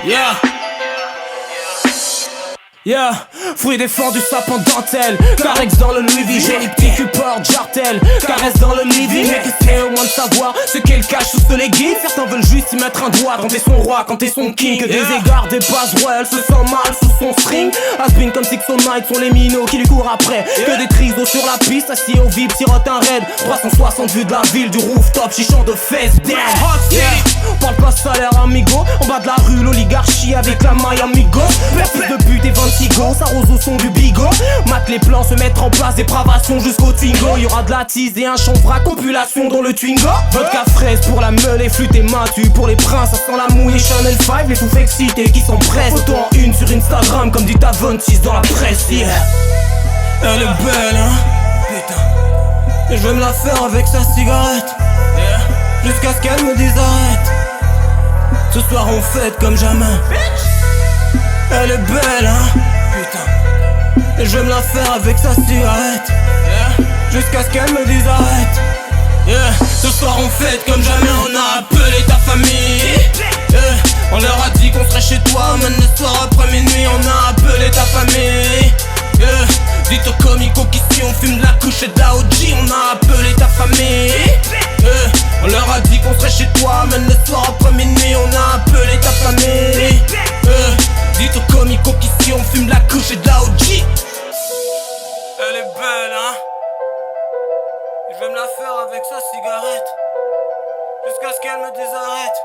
Yeah. Yeah, fruit défendu sapin dentelle. Carex dans le Louis V, j'ai les petits culs porte jartel. Caresse dans le living, mais qu'essaie au moins de savoir ce qu'elle cache sous ce legging. Certains veulent juste y mettre un doigt quand t'es son roi, quand t'es son king. Que des égards dépassent, ouais, elle se sent mal sous son string. Has-been comme 609 sont les minots qui lui courent après. Que des trisos sur la piste, assis au vide, sirote un raid. 360 vues de la ville, du rooftop, chichant de fesses. Damn, yeah. Parle pas salaire amigo, en bas de la rue l'oligarchie avec la maille amigo. Plus de but et 26 go, ça rose au son du bigot. Mate les plans, se mettre en place, dépravation jusqu'au Twingo. Y'aura de la tease et un chanvre à compilation dans le Twingo. Vodka fraise pour la meule et flûte et matu. Pour les princes, ça sent la mouille et Chanel 5. Les touffes excités qui s'empressent. Photo en une sur Instagram comme dit ta 26 dans la presse, yeah. Elle est belle, hein, putain. Et je vais me la faire avec sa cigarette, yeah. Jusqu'à ce qu'elle me dise arrête. Ce soir on fête comme jamais. Elle est belle, hein, putain. Et je vais me la faire avec sa cigarette, yeah. Jusqu'à ce qu'elle me dise arrête, yeah. Ce soir on fête comme jamais. On a appelé ta famille, yeah. On leur a dit qu'on serait chez toi. Même le soir après minuit on a appelé ta famille, yeah. Dites aux comico qu'ici on fume de la couche et de la OG. On a appelé ta famille, yeah. On leur a dit qu'on serait chez toi. Même le soir après minuit on a appelé ta famille, yeah. Dites aux comico qu'ici on fume de la couche et de la OG. Elle est belle, hein. Je vais me la faire avec sa cigarette jusqu'à ce qu'elle me dise arrête.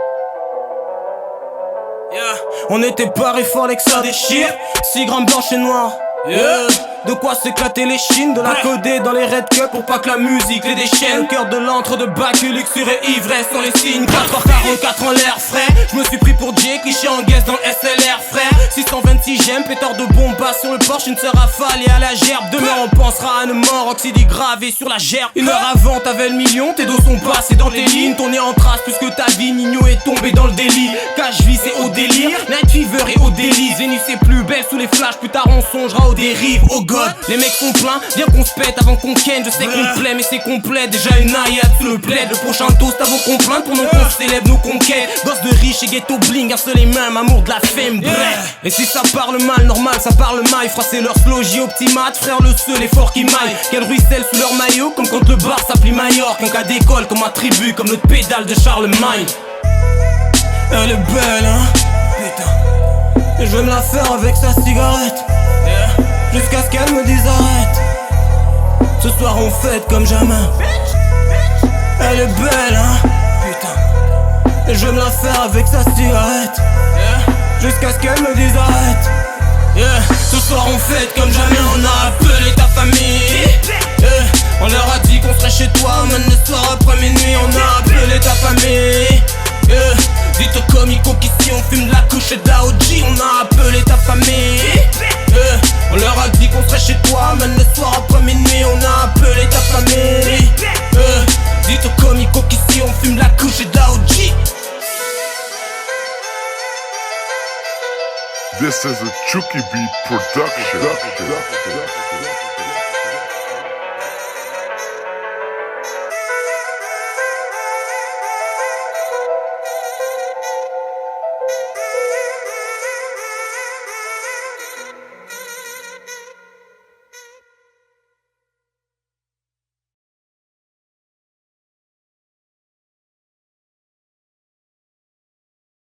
Yeah. On était parés fort avec ça déchire. 6 grammes blanches et noires, yeah. De quoi s'éclater les chines, de la coder dans les red cups pour pas que la musique les déchaîne. Au cœur de l'antre de bac, luxure et ivresse sont les signes. 4h44 en l'air frais. Je me suis pris pour Jay, cliché en guest dans le SLR frère. 626 j'aime, pétard de bomba sur le Porsche. Une sœur rafale et à la gerbe. Demain on pensera à une mort, oxydie gravé sur la gerbe. 1 heure avant t'avais le million, tes dos sont passés dans tes lignes. Ton nez en trace plus que ta vie, Nino est tombé dans le délit. Cache vie c'est au délire, Night Fever et au délit. Zénith c'est plus belle sous les flashs, plus tard on songera aux dérives, oh god. Les mecs sont pleins, bien qu'on se pète avant qu'on ken. Je sais qu'on plaît mais c'est complet, déjà une naïade sous le plaid. Le prochain toast à vos complaintes pour nos qu'on célèbre nos conquêtes. Gosse de riche et ghetto bling, un seul et même amour de la femme, bref. Et si ça parle mal, normal ça parle maille. Froisser leur slogie optimat, frère le seul effort qui maille. Qu'elle ruisselle sous leur maillot, comme quand le bar s'appelle Majorque. Un cas d'école comme un tribut, comme notre pédale de Charlemagne. Elle est belle, hein, putain. Et je vais me la faire avec sa cigarette, yeah. Jusqu'à ce qu'elle me dise arrête. Ce soir on fête comme jamais. Elle est belle, hein, putain. Et je vais me la faire avec sa cigarette, yeah. Jusqu'à ce qu'elle me dise arrête, yeah. Ce soir on fête comme jamais. On a appelé ta famille, yeah. On leur a dit qu'on serait chez toi. Même le soir après minuit on a appelé ta famille, yeah. Dites aux comico qu'ici on fume de la couche et de la OG. On a appelé ta famille, yeah. On leur a dit qu'on serait chez toi. Même le soir après minuit on a appelé ta famille, yeah. Dites aux comico qu'ici on fume de la couche et de la OG. This is a Chucky Beat production.